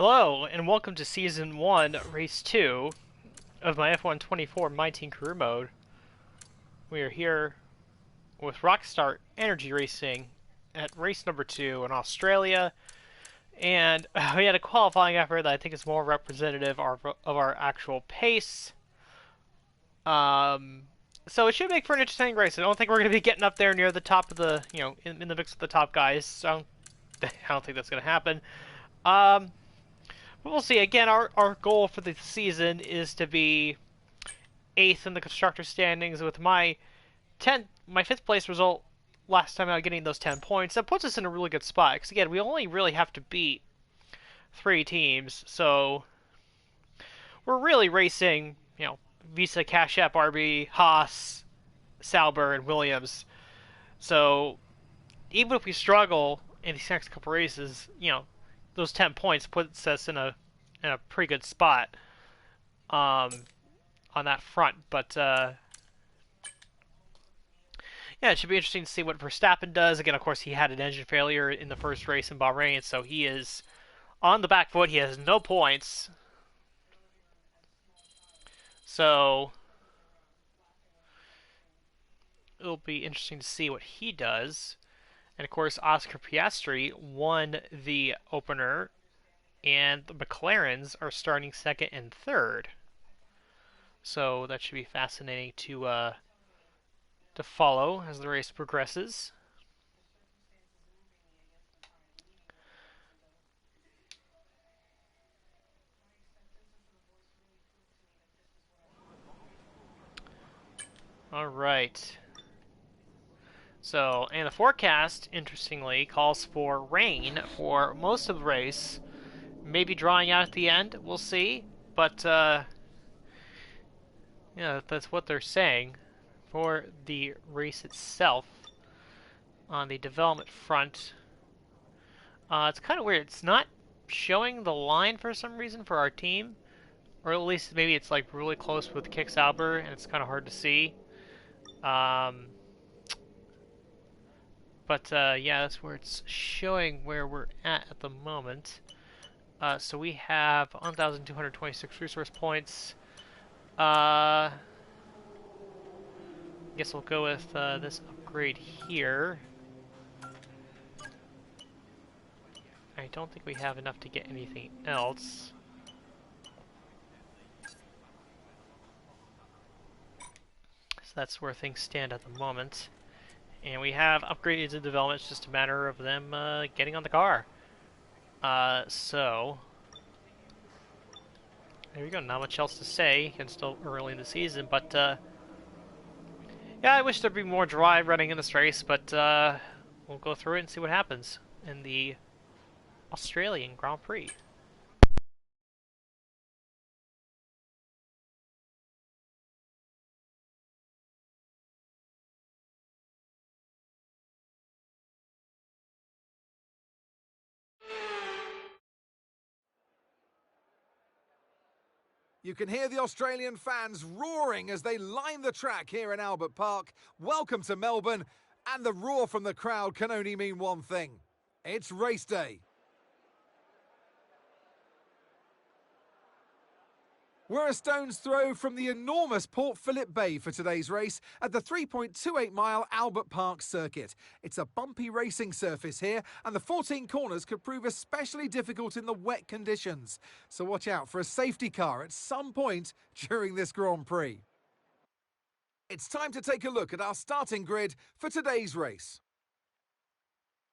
Hello, and welcome to Season 1, Race 2 of my F124 My Team Career Mode. We are here with Rockstar Energy Racing at race number 2 in Australia, and we had a qualifying effort that I think is more representative of our actual pace. So it should make for an interesting race. I don't think we're going to be getting up there near the top of the, in the mix with the top guys, so I don't think that's going to happen. But we'll see. Again, our goal for the season is to be 8th in the constructor standings with my fifth place result last time out getting those 10 points. That puts us in a really good spot. Because again, we only really have to beat 3 teams, so we're really racing, Visa, Cash App, RB, Haas, Sauber, and Williams. So even if we struggle in these next couple races, those 10 points puts us in a pretty good spot on that front. But yeah, it should be interesting to see what Verstappen does. Again, of course, he had an engine failure in the first race in Bahrain, so he is on the back foot. He has no points. So it'll be interesting to see what he does. And of course, Oscar Piastri won the opener, and the McLarens are starting second and third. So that should be fascinating to follow as the race progresses. All right. So, and the forecast, interestingly, calls for rain for most of the race. Maybe drawing out at the end, we'll see. But, yeah, that's what they're saying for the race itself. On the development front, it's kind of weird. It's not showing the line for some reason for our team. Or at least maybe it's like really close with Kick Sauber and it's kind of hard to see. But yeah, that's where it's showing where we're at the moment. So we have 1,226 resource points. Guess we'll go with this upgrade here. I don't think we have enough to get anything else. So that's where things stand at the moment. And we have upgrades in development. It's just a matter of them getting on the car. So there we go. Not much else to say. It's still early in the season, but yeah, I wish there'd be more drive running in this race. But we'll go through it and see what happens in the Australian Grand Prix. You can hear the Australian fans roaring as they line the track here in Albert Park. Welcome to Melbourne, and the roar from the crowd can only mean one thing. It's race day. We're a stone's throw from the enormous Port Phillip Bay for today's race at the 3.28-mile Albert Park circuit. It's a bumpy racing surface here, and the 14 corners could prove especially difficult in the wet conditions. So watch out for a safety car at some point during this Grand Prix. It's time to take a look at our starting grid for today's race.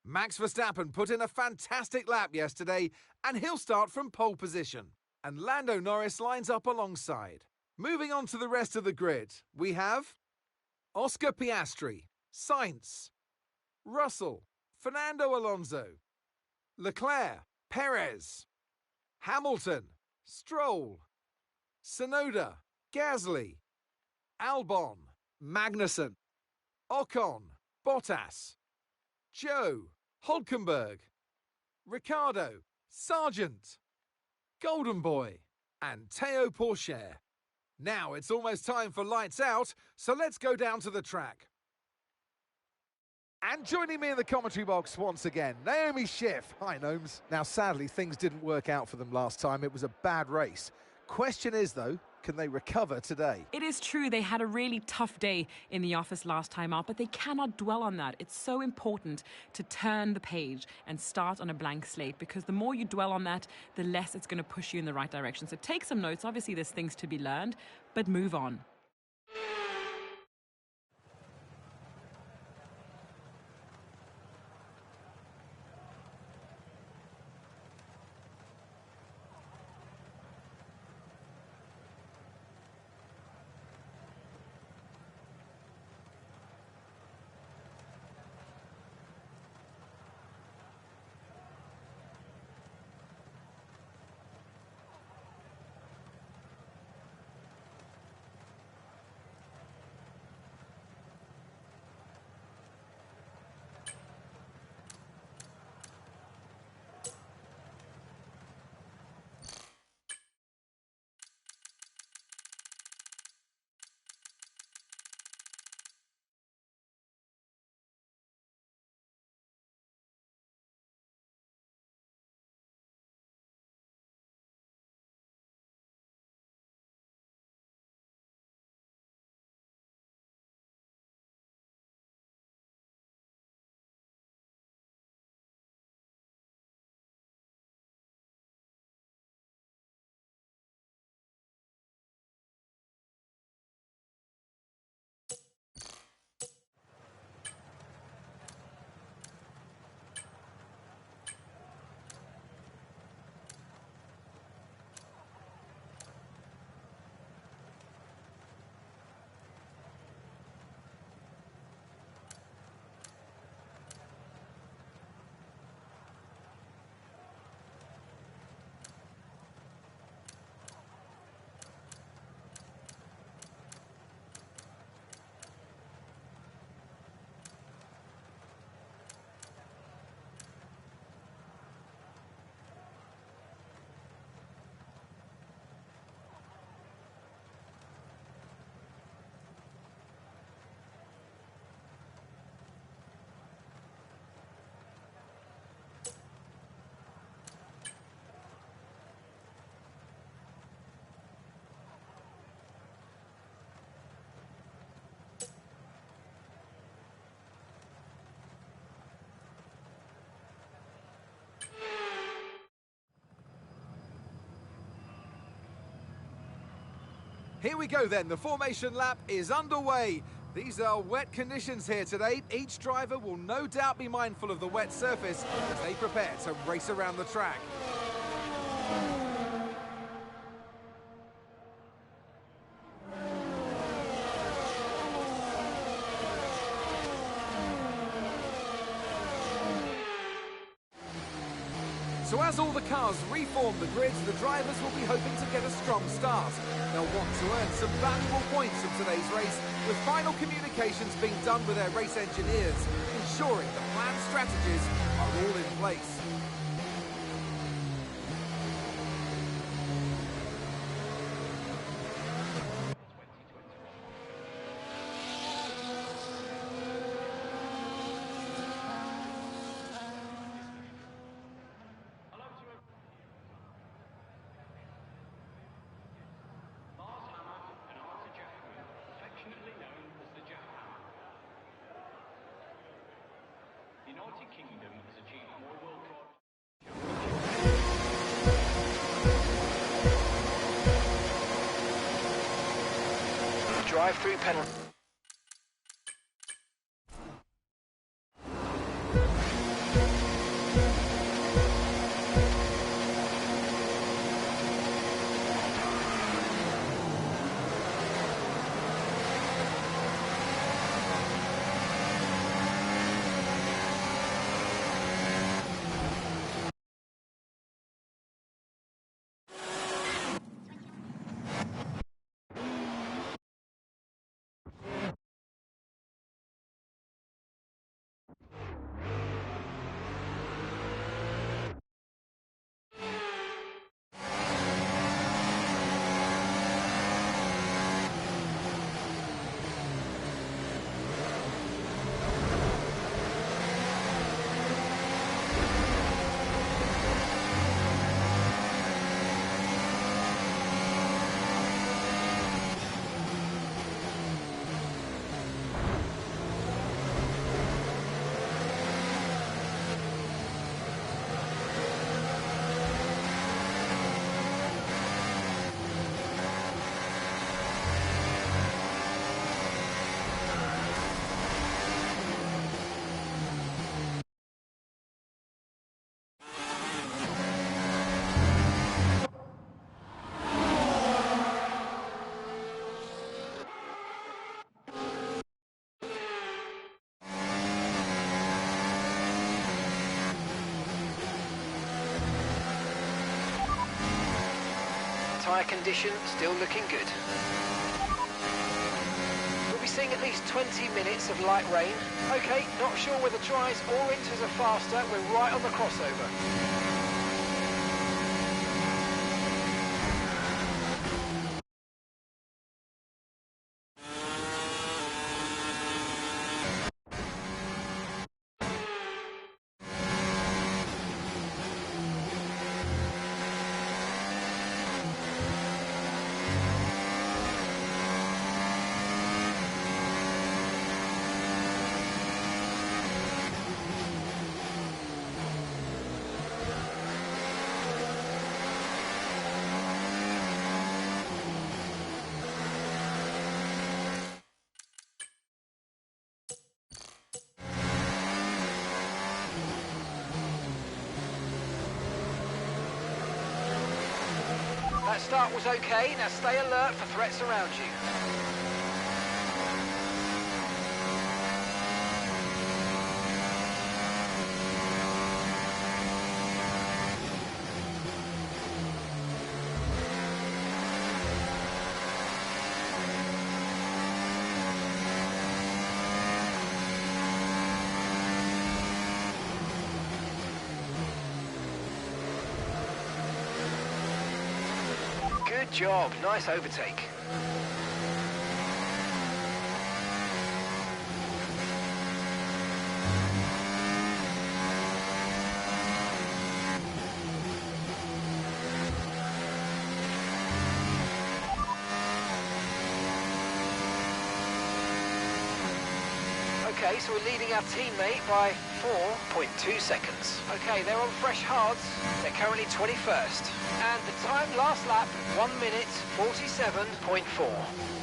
Max Verstappen put in a fantastic lap yesterday, and he'll start from pole position. And Lando Norris lines up alongside. Moving on to the rest of the grid, we have Oscar Piastri, Sainz, Russell, Fernando Alonso, Leclerc, Perez, Hamilton, Stroll, Tsunoda, Gasly, Albon, Magnussen, Ocon, Bottas, Joe, Hulkenberg, Ricciardo, Sargent, Golden Boy, and Théo Pourchaire. Now it's almost time for lights out, so let's go down to the track. And joining me in the commentary box once again, Naomi Schiff. Hi, Gnomes. Now, sadly, things didn't work out for them last time. It was a bad race. Question is, though, can they recover today? It is true they had a really tough day in the office last time out, but they cannot dwell on that. It's so important to turn the page and start on a blank slate, because the more you dwell on that, the less it's going to push you in the right direction. So take some notes. Obviously, there's things to be learned, but move on. Here we go then, the formation lap is underway. These are wet conditions here today. Each driver will no doubt be mindful of the wet surface as they prepare to race around the track. So as all the cars reform the grids, the drivers will be hoping to get a strong start. They'll want to earn some valuable points from today's race, with final communications being done with their race engineers, ensuring the planned strategies are all in place. United Kingdom has achieved more World Cup drive-through penalty. Tyre condition still looking good. We'll be seeing at least 20 minutes of light rain. Okay, not sure whether dries or inters are faster. We're right on the crossover. That start was okay, now stay alert for threats around you. Good job, nice overtake. Okay, so we're leading our teammate by 4.2 seconds. Okay, they're on fresh hards. They're currently 21st. And the time last lap, 1 minute 47.4.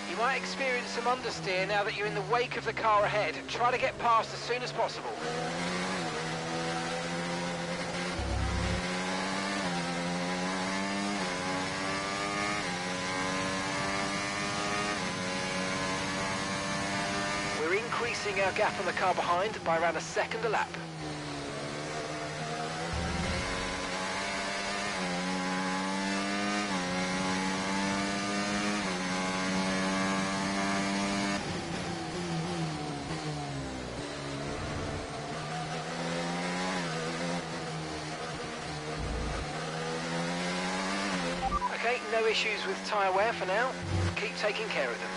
You might experience some understeer now that you're in the wake of the car ahead. Try to get past as soon as possible. We're increasing our gap on the car behind by around a second a lap. Okay, no issues with tyre wear for now. Keep taking care of them.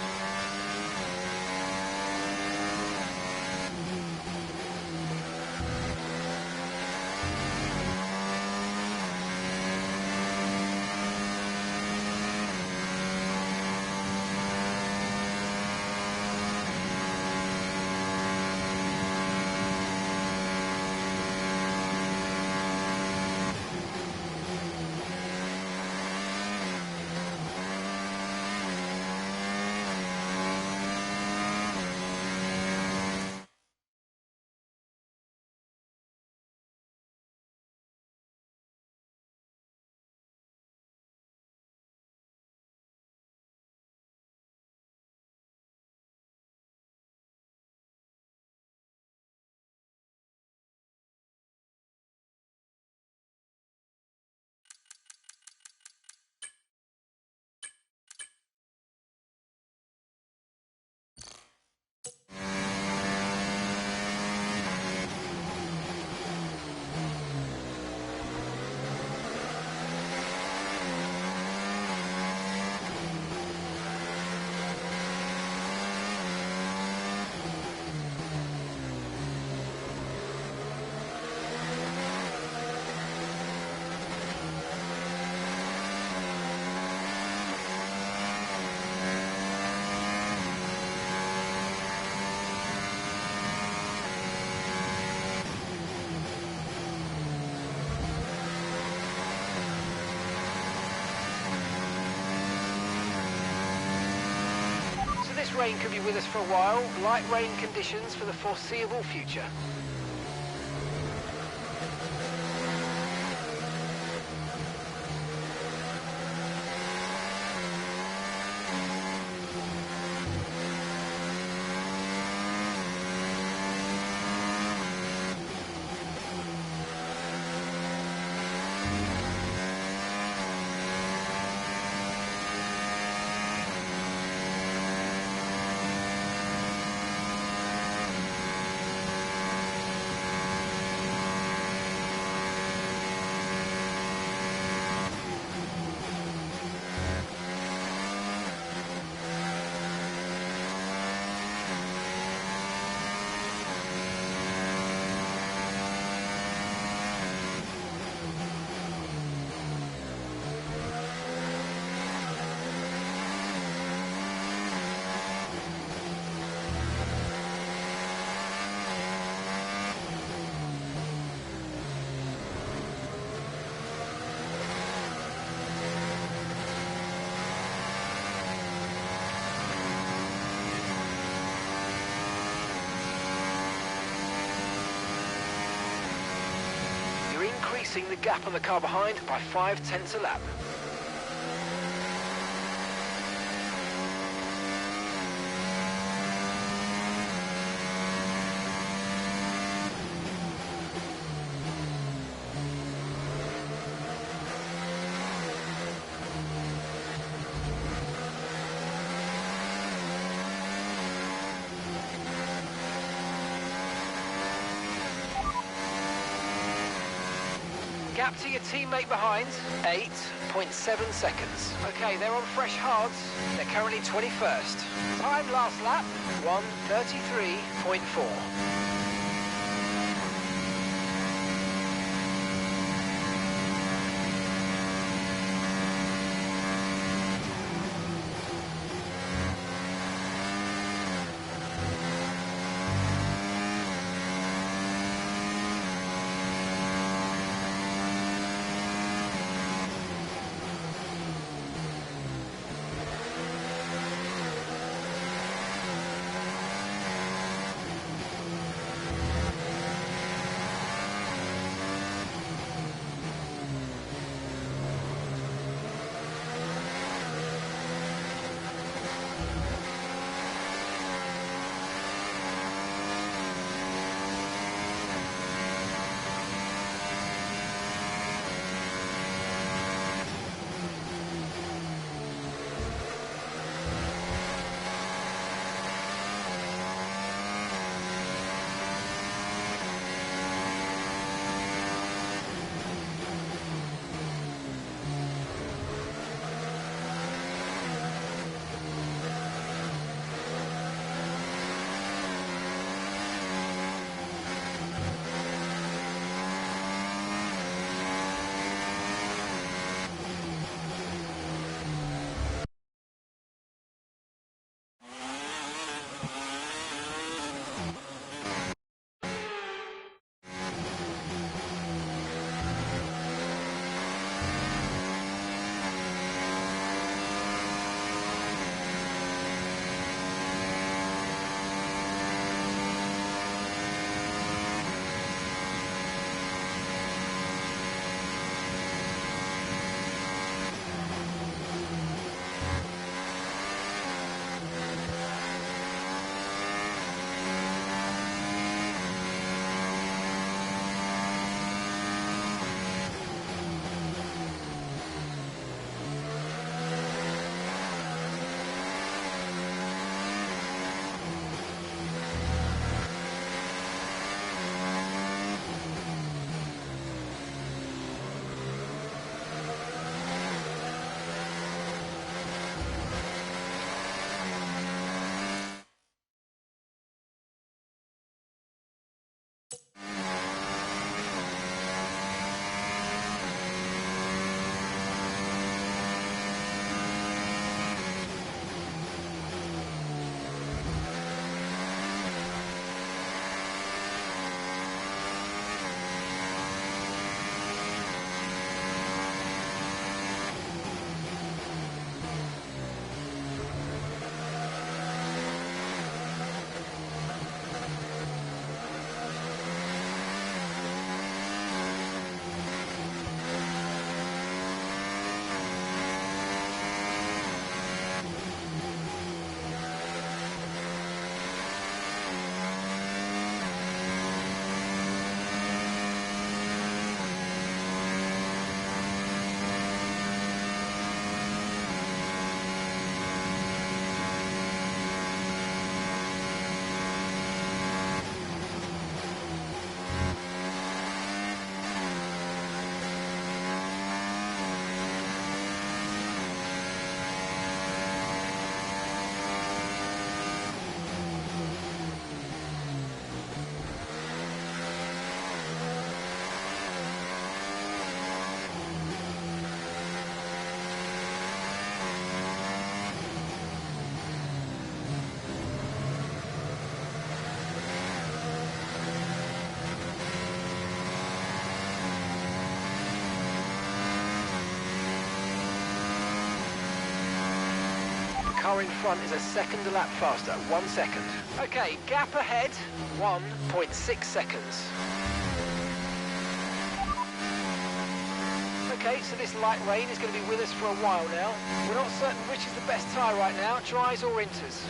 This rain could be with us for a while. Light rain conditions for the foreseeable future. Increasing the gap on the car behind by 0.5 a lap. Gap to your teammate behind, 8.7 seconds. Okay, they're on fresh hards. They're currently 21st. Time last lap, 1:33.4. car in front is a second a lap faster, 1 second. Okay, gap ahead, 1.6 seconds. Okay, so this light rain is going to be with us for a while now. We're not certain which is the best tyre right now, dries or inters.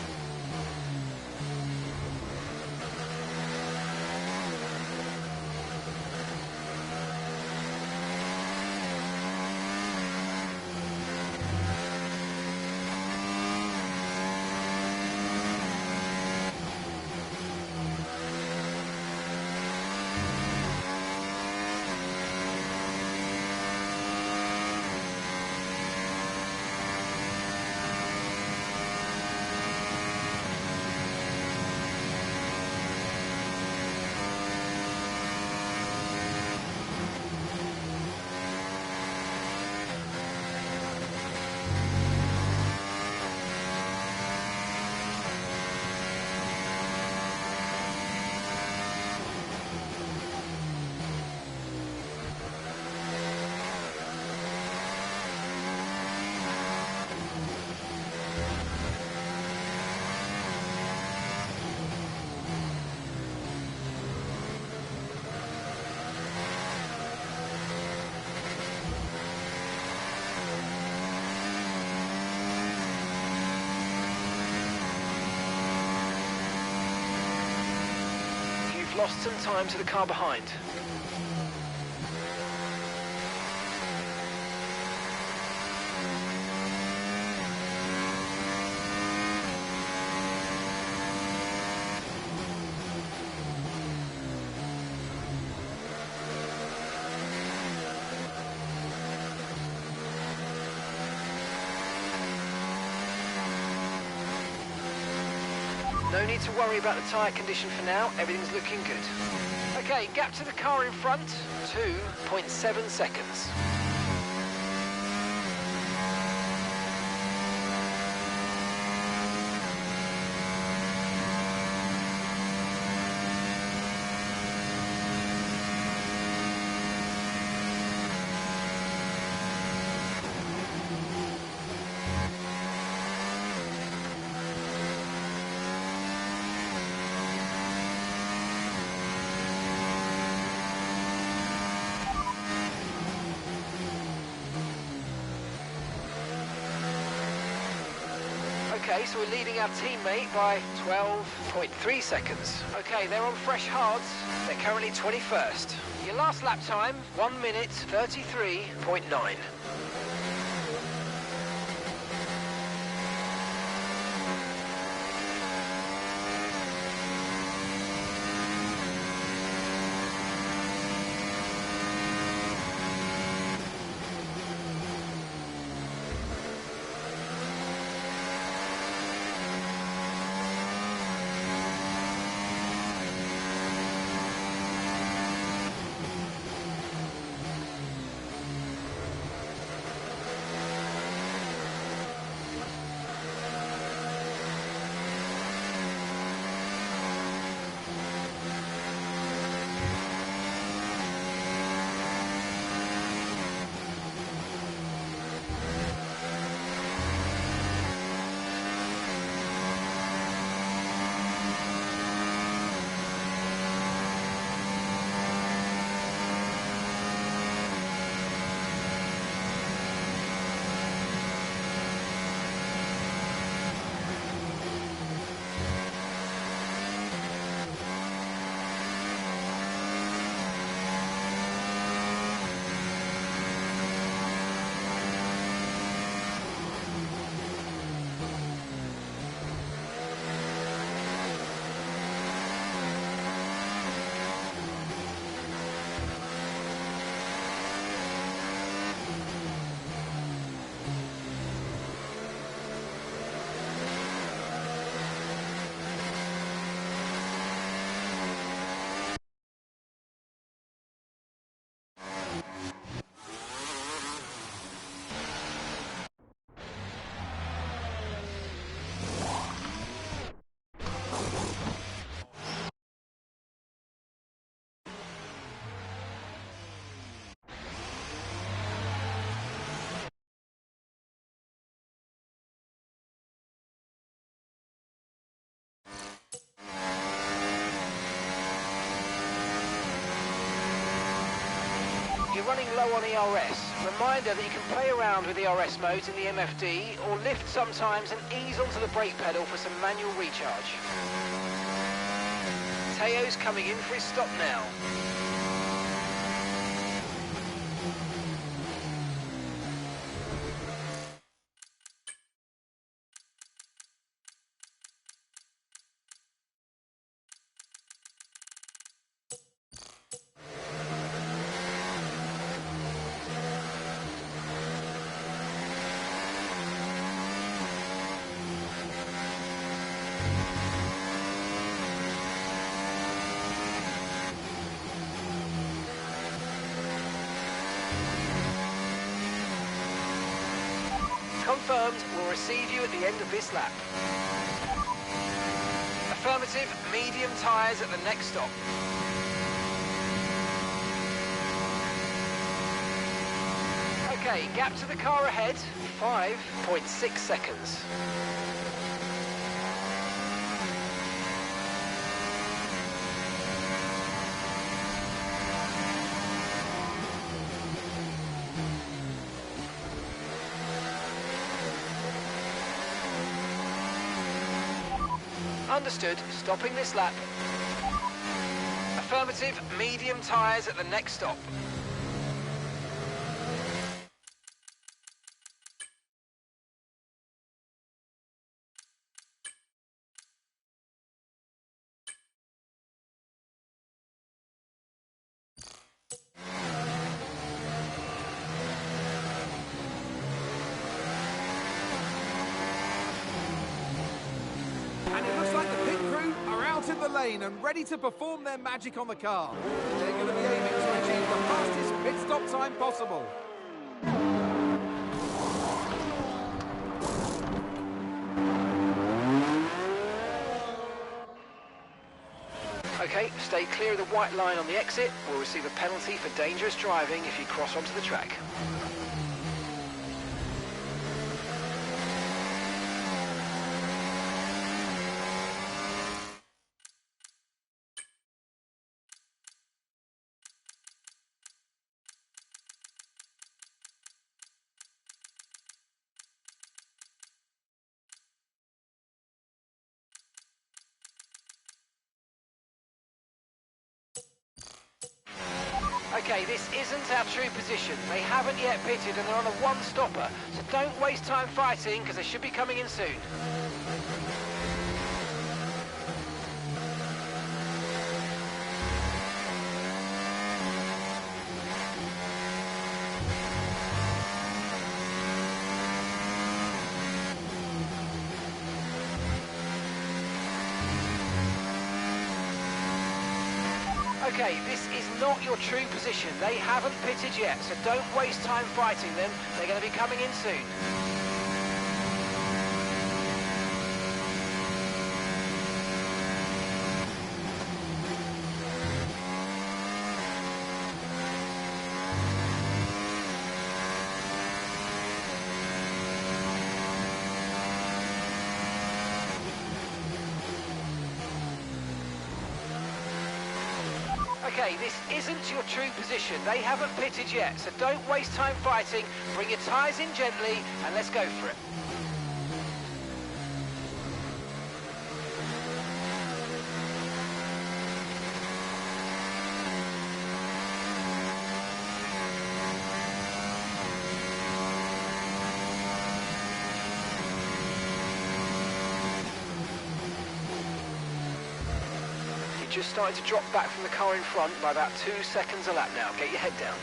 Lost some time to the car behind. No need to worry about the tyre condition for now, everything's looking good. Okay, gap to the car in front, 2.7 seconds. Okay, so we're leading our teammate by 12.3 seconds. Okay, they're on fresh hards. They're currently 21st. Your last lap time, 1 minute 33.9. running low on ERS. Reminder that you can play around with ERS modes in the MFD or lift sometimes and ease onto the brake pedal for some manual recharge. Teo's coming in for his stop now. Confirmed, we'll receive you at the end of this lap. Affirmative, medium tyres at the next stop. Okay, gap to the car ahead, 5.6 seconds. Understood, stopping this lap. Affirmative, medium tyres at the next stop. And it looks like the pit crew are out in the lane and ready to perform their magic on the car. They're going to be aiming to achieve the fastest pit stop time possible. Okay, stay clear of the white line on the exit. We'll receive a penalty for dangerous driving if you cross onto the track. Okay, this isn't our true position. They haven't yet pitted and they're on a one-stopper, so don't waste time fighting because they should be coming in soon. Okay, this is not your true position. They haven't pitted yet, so don't waste time fighting them. They're going to be coming in soon. Okay, this isn't your true position. They haven't pitted yet, so don't waste time fighting. Bring your tyres in gently and let's go for it. Just starting to drop back from the car in front by about 2 seconds a lap now. Get your head down.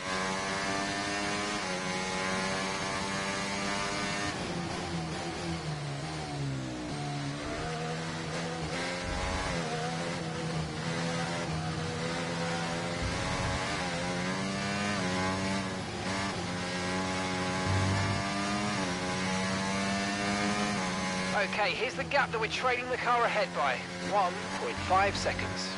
Okay, here's the gap that we're trailing the car ahead by. 1.5 seconds.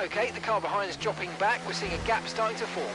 Okay, the car behind is dropping back. We're seeing a gap starting to form.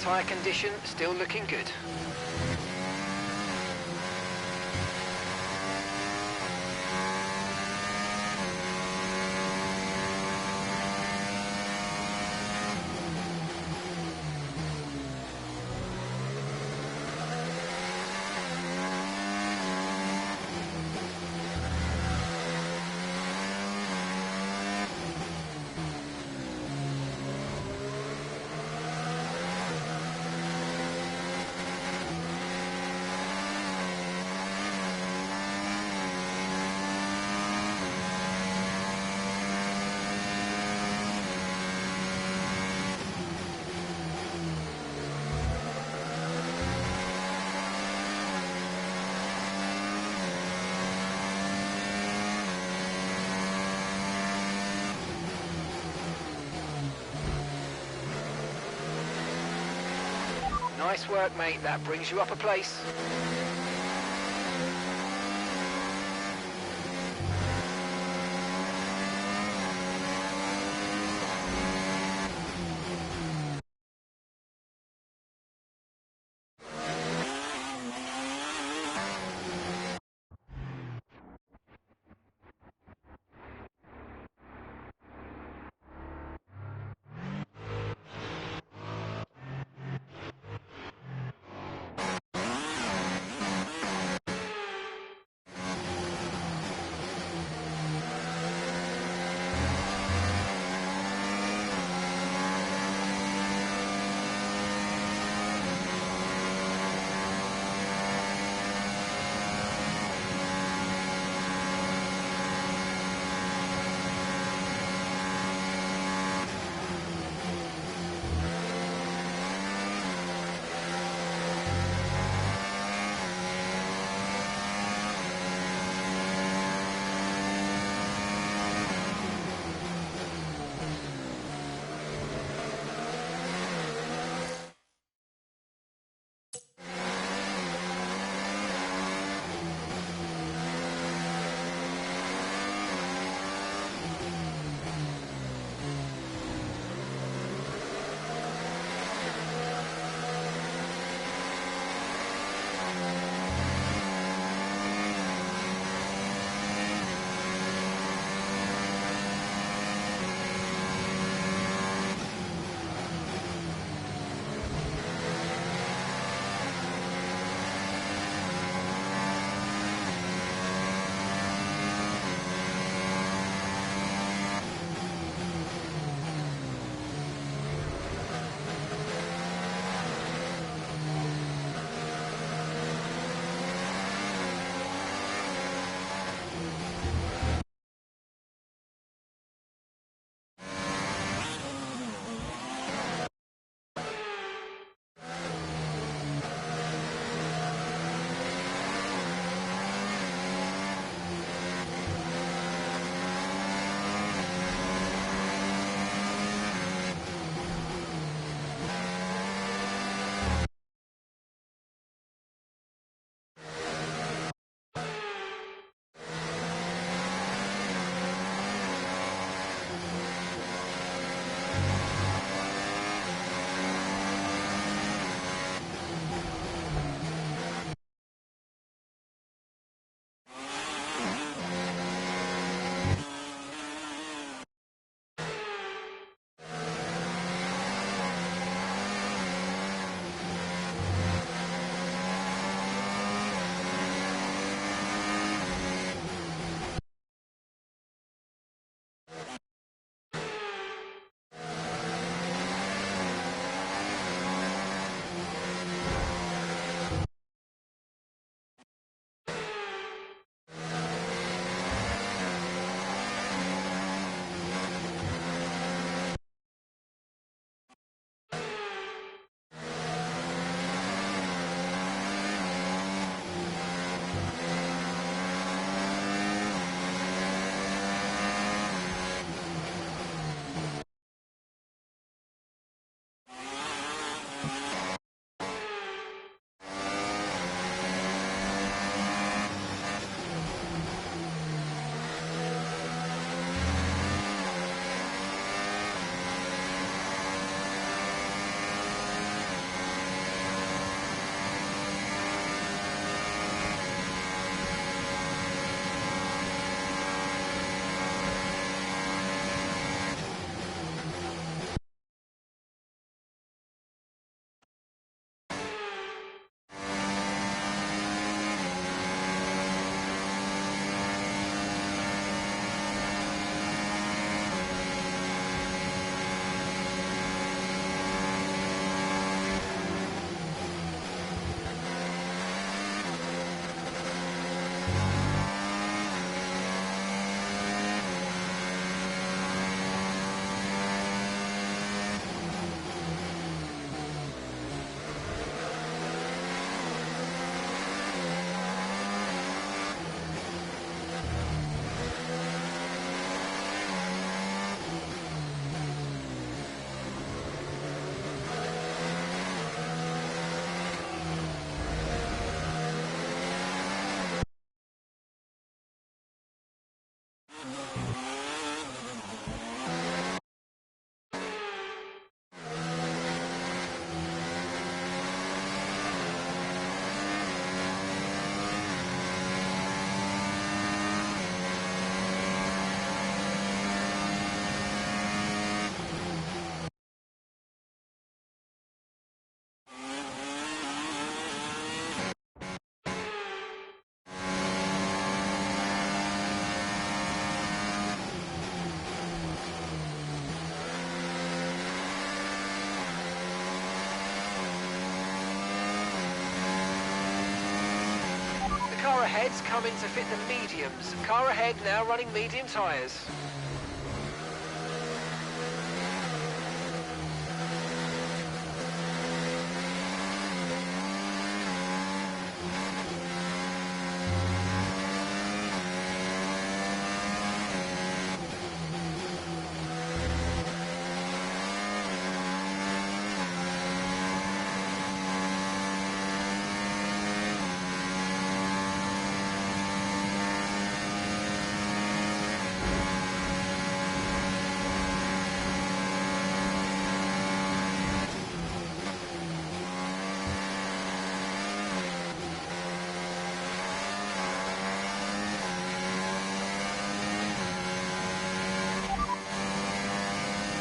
Tyre condition still looking good. Nice work, mate. That brings you up a place. heads come in to fit the mediums. Car ahead now running medium tyres.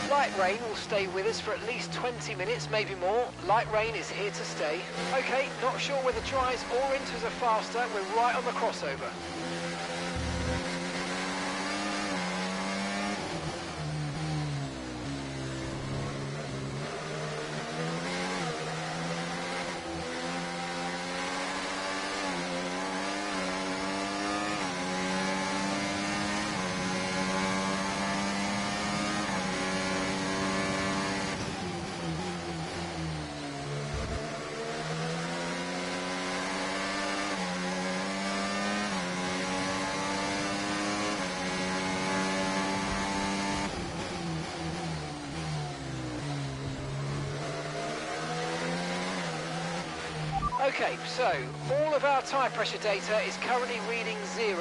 Light rain will stay with us for at least 20 minutes, maybe more. Light rain is here to stay. Okay, not sure whether dries or inters are faster. We're right on the crossover. Okay, so all of our tyre pressure data is currently reading 0.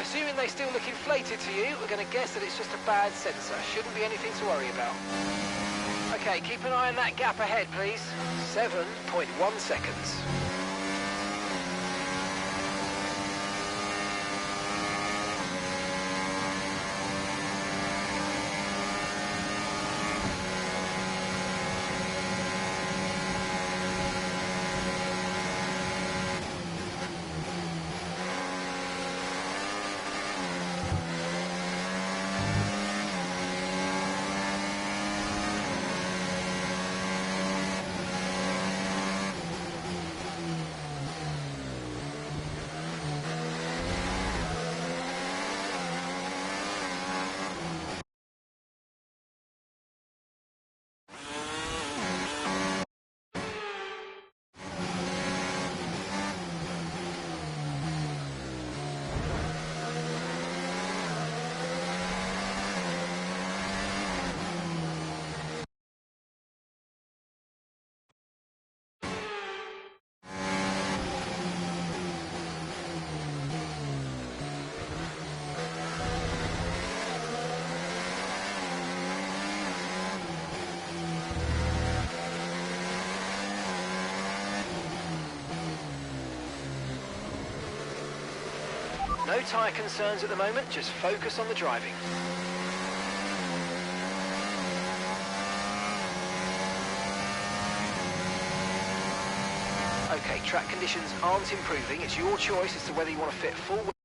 Assuming they still look inflated to you, we're going to guess that it's just a bad sensor. Shouldn't be anything to worry about. Okay, keep an eye on that gap ahead, please. 7.1 seconds. No tyre concerns at the moment, just focus on the driving. Okay, track conditions aren't improving. It's your choice as to whether you want to fit full...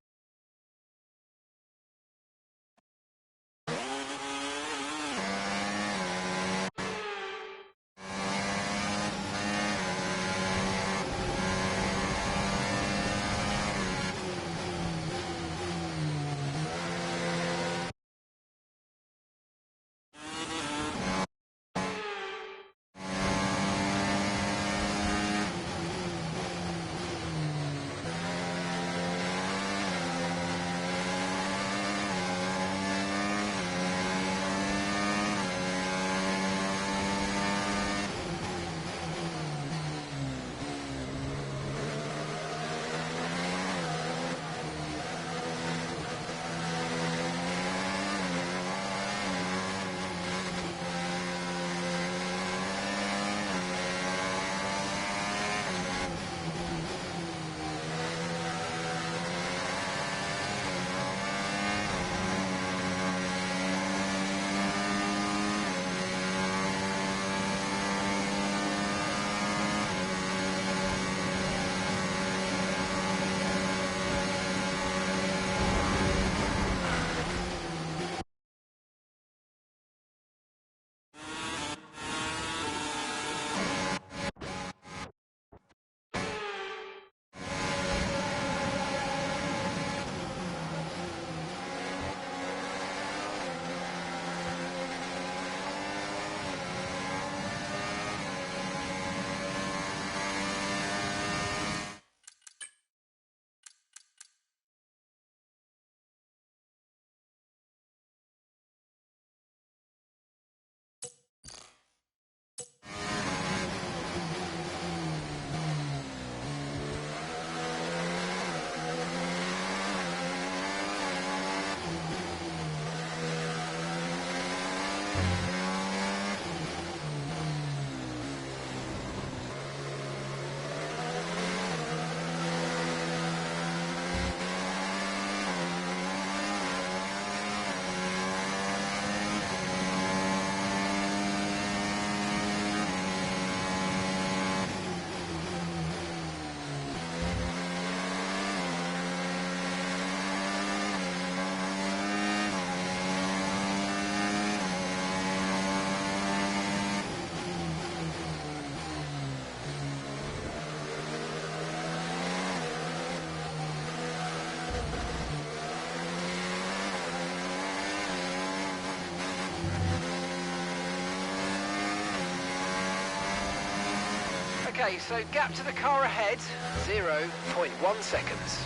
Okay, so gap to the car ahead, 0.1 seconds.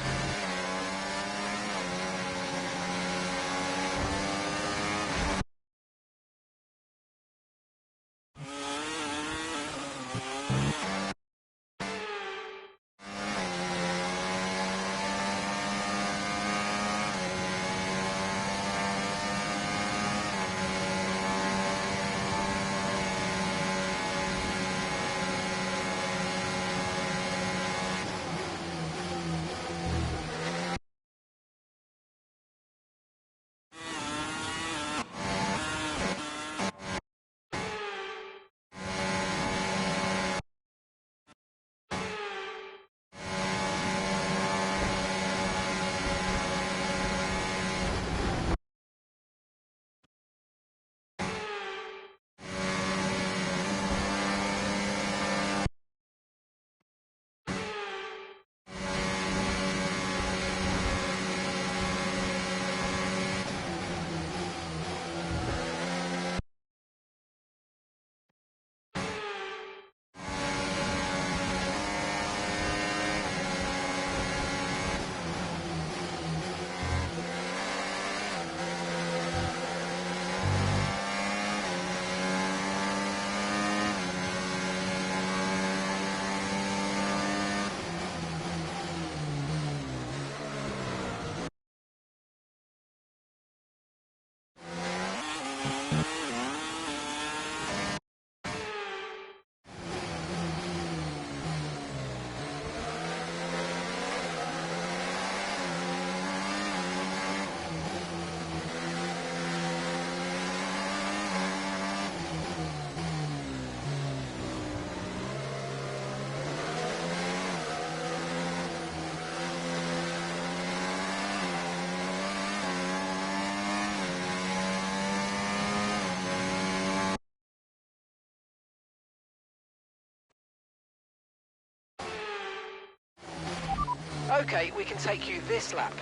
Okay, we can take you this lap.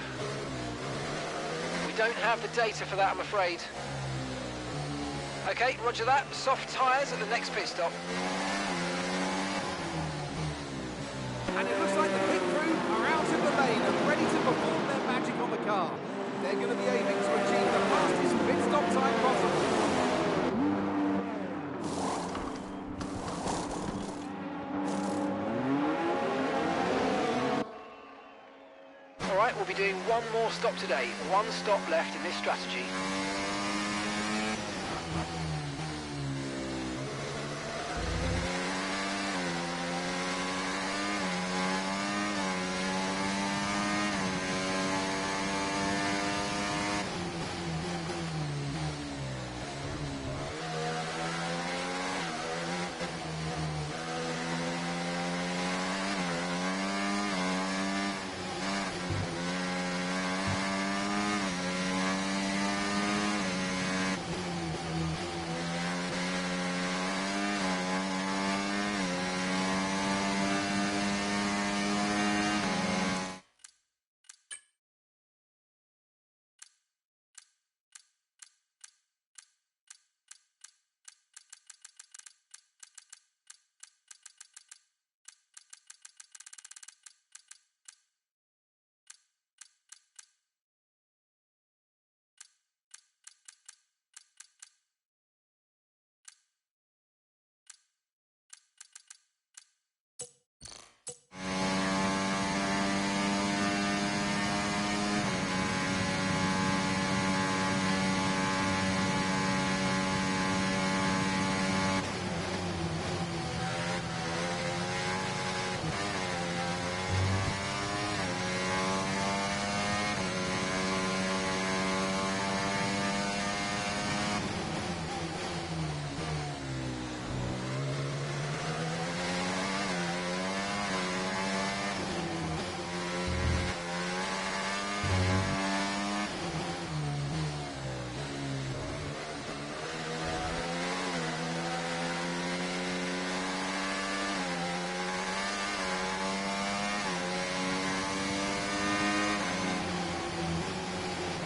We don't have the data for that, I'm afraid. Okay, roger that. Soft tyres at the next pit stop. And it looks like the pit crew are out of the lane and ready to perform their magic on the car. They're going to be aiming to achieve the fastest pit stop time possible. Alright, we'll be doing one more stop today. One stop left in this strategy.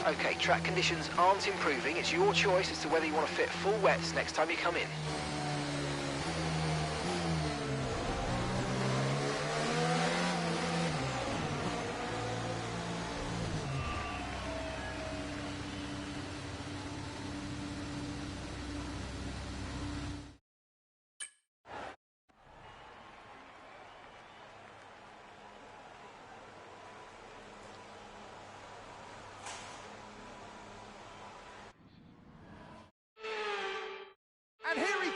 Okay, track conditions aren't improving. It's your choice as to whether you want to fit full wets next time you come in.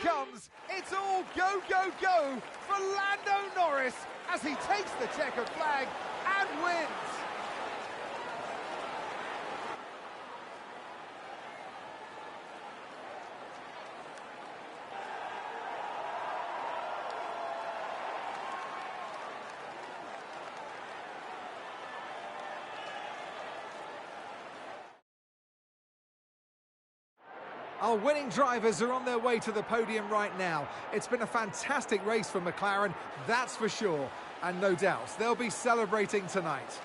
comes. It's all go, go, go for Lando Norris as he takes the checkered flag and wins. Our winning drivers are on their way to the podium right now. It's been a fantastic race for McLaren, that's for sure. And no doubt, they'll be celebrating tonight.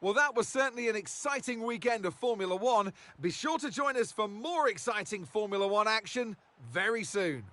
Well, that was certainly an exciting weekend of Formula One. Be sure to join us for more exciting Formula One action very soon.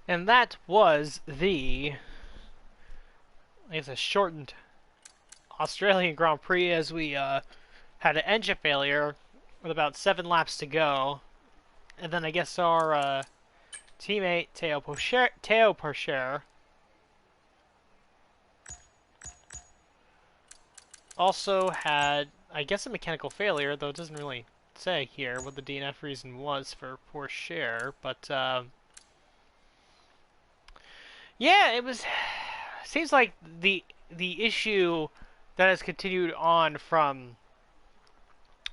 And that was I guess, a shortened Australian Grand Prix as we had an engine failure with about 7 laps to go. And then I guess our teammate Teo Porcher also had, I guess, a mechanical failure, though it doesn't really say here what the DNF reason was for Porcher, but yeah, it was. Seems like the issue that has continued on from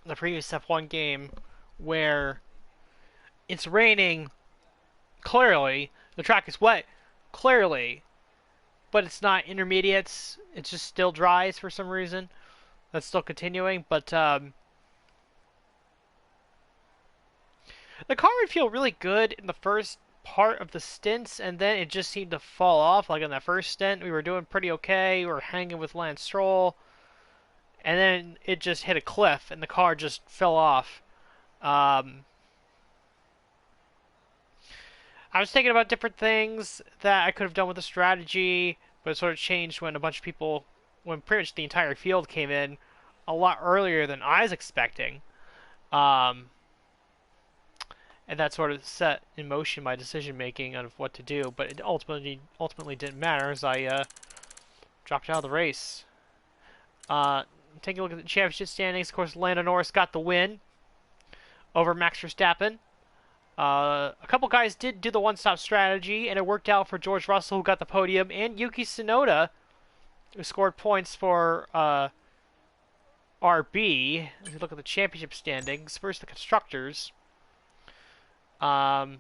the previous F1 game, where it's raining, clearly, the track is wet, clearly, but it's not intermediates, it's just still dries for some reason. That's still continuing, but the car would feel really good in the first part of the stints, and then it just seemed to fall off. Like in that first stint, we were doing pretty okay, we were hanging with Lance Stroll, and then it just hit a cliff, and the car just fell off. I was thinking about different things that I could have done with the strategy, but it sort of changed when a bunch of people, when pretty much the entire field came in a lot earlier than I was expecting. And that sort of set in motion my decision making of what to do, but it ultimately didn't matter as I dropped out of the race. Taking a look at the championship standings, of course, Lando Norris got the win over Max Verstappen. A couple guys did do the one-stop strategy, and it worked out for George Russell, who got the podium, and Yuki Tsunoda, who scored points for RB. As we look at the championship standings, first the constructors. And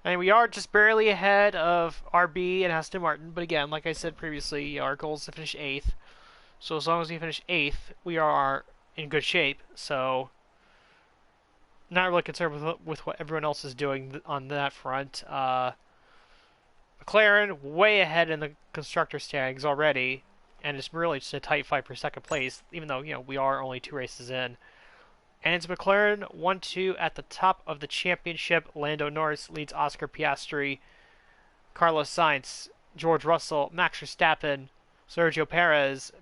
we are just barely ahead of RB and Aston Martin, but again, like I said previously, our goal is to finish 8th. So as long as we finish 8th, we are in good shape. So not really concerned with what everyone else is doing on that front. McLaren way ahead in the constructor standings already, and it's really just a tight fight for second place, even though we are only 2 races in. And it's McLaren 1-2 at the top of the championship. Lando Norris leads Oscar Piastri. Carlos Sainz George Russell, Max Verstappen, Sergio Perez,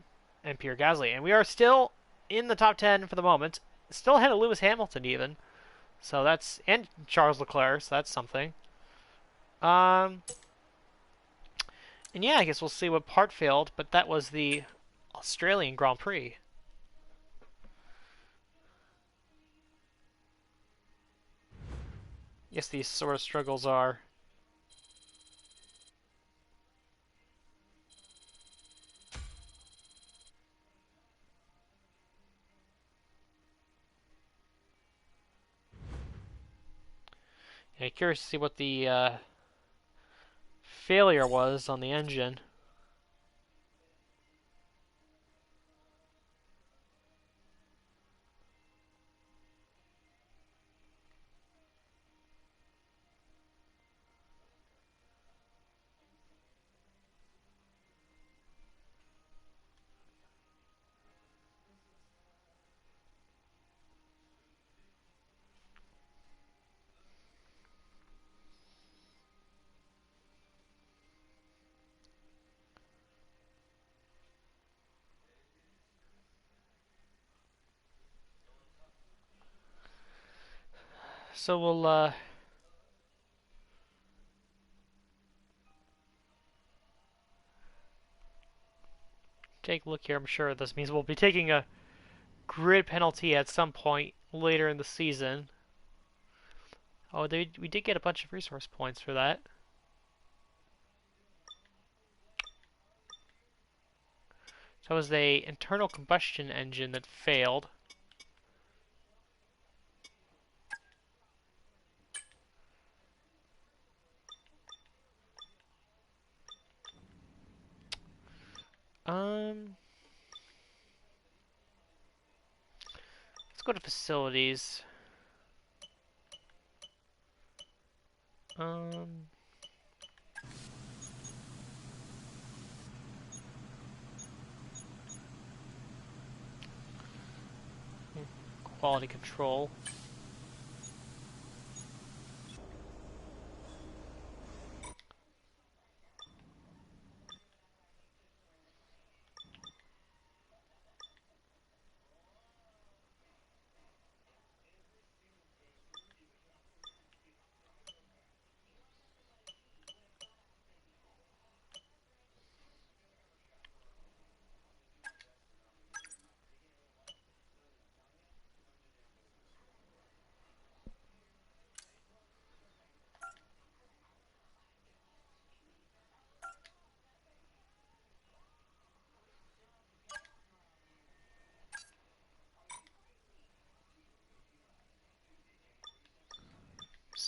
and Pierre Gasly. And we are still in the top 10 for the moment. Still ahead of Lewis Hamilton, even. So that's. And Charles Leclerc, so that's something. And yeah, I guess we'll see what part failed, but that was the Australian Grand Prix. Yes, these sort of struggles are. Yeah, curious to see what the failure was on the engine. So we'll take a look here. I'm sure this means we'll be taking a grid penalty at some point later in the season. Oh, we did get a bunch of resource points for that. So it was the internal combustion engine that failed. Um, let's go to facilities. Um, quality control.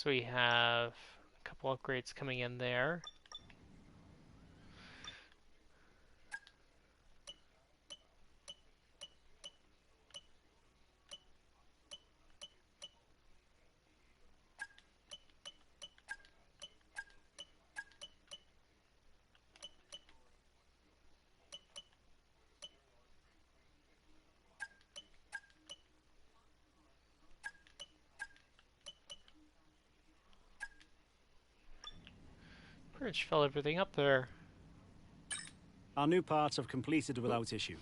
So we have a couple upgrades coming in there. Pretty much filled everything up there. Our new parts have completed without issue.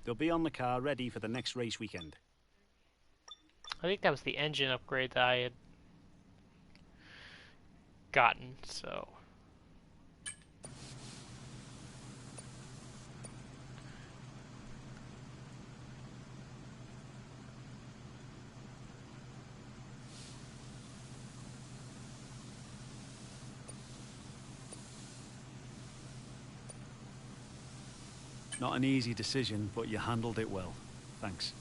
They'll be on the car ready for the next race weekend. I think that was the engine upgrade that I had gotten, so. Not an easy decision, but you handled it well. Thanks.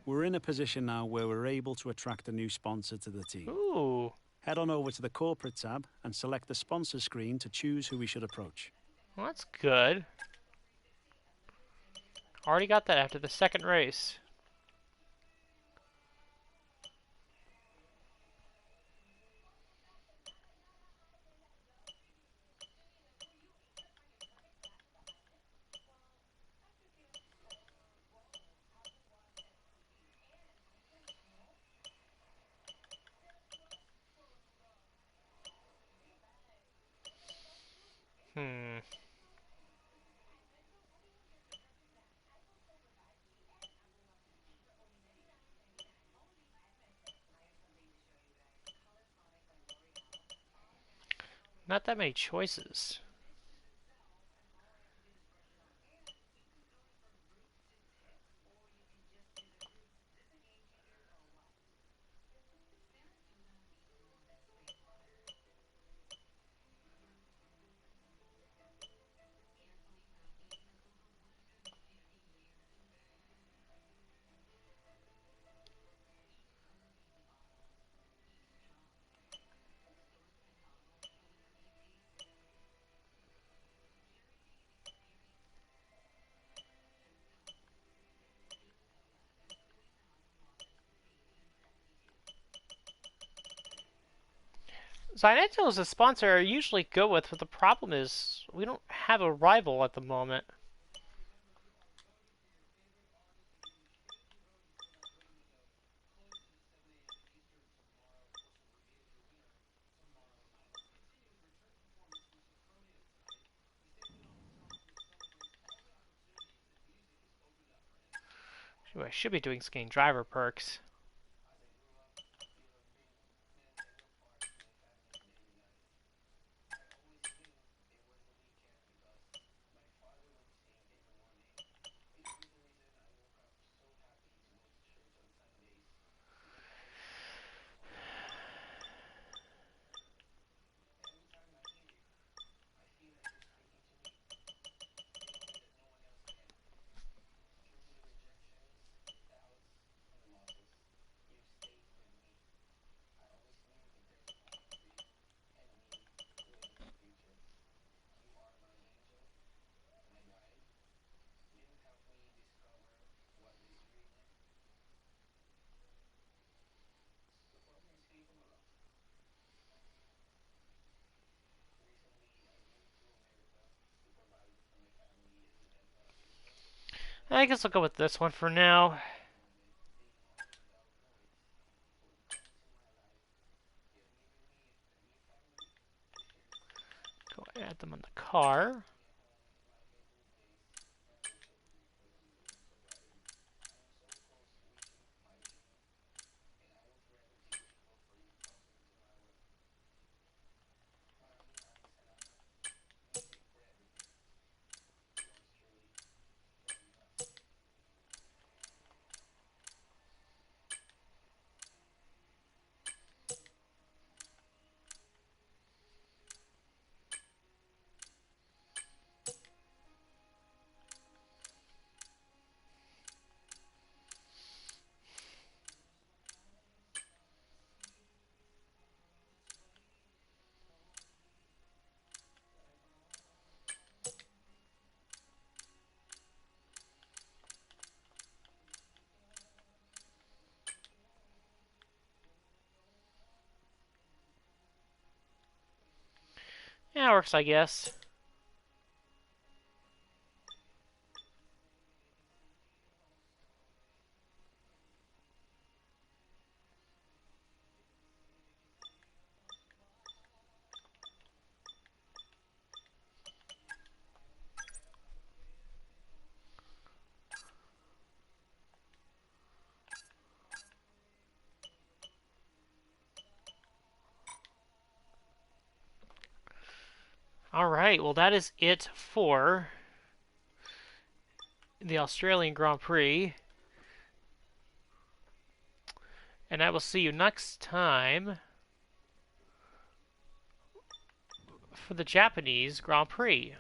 We're in a position now where we're able to attract a new sponsor to the team. Ooh. Head on over to the corporate tab and select the sponsor screen to choose who we should approach. Well, that's good. Already got that after the second race. Hmm. Not that many choices. Zyneto is a sponsor I usually go with, but the problem is we don't have a rival at the moment. I should be doing skinny driver perks. I guess I'll go with this one for now. Go add them on the car. Yeah, it works, I guess. Alright, well that is it for the Australian Grand Prix. And I will see you next time for the Japanese Grand Prix.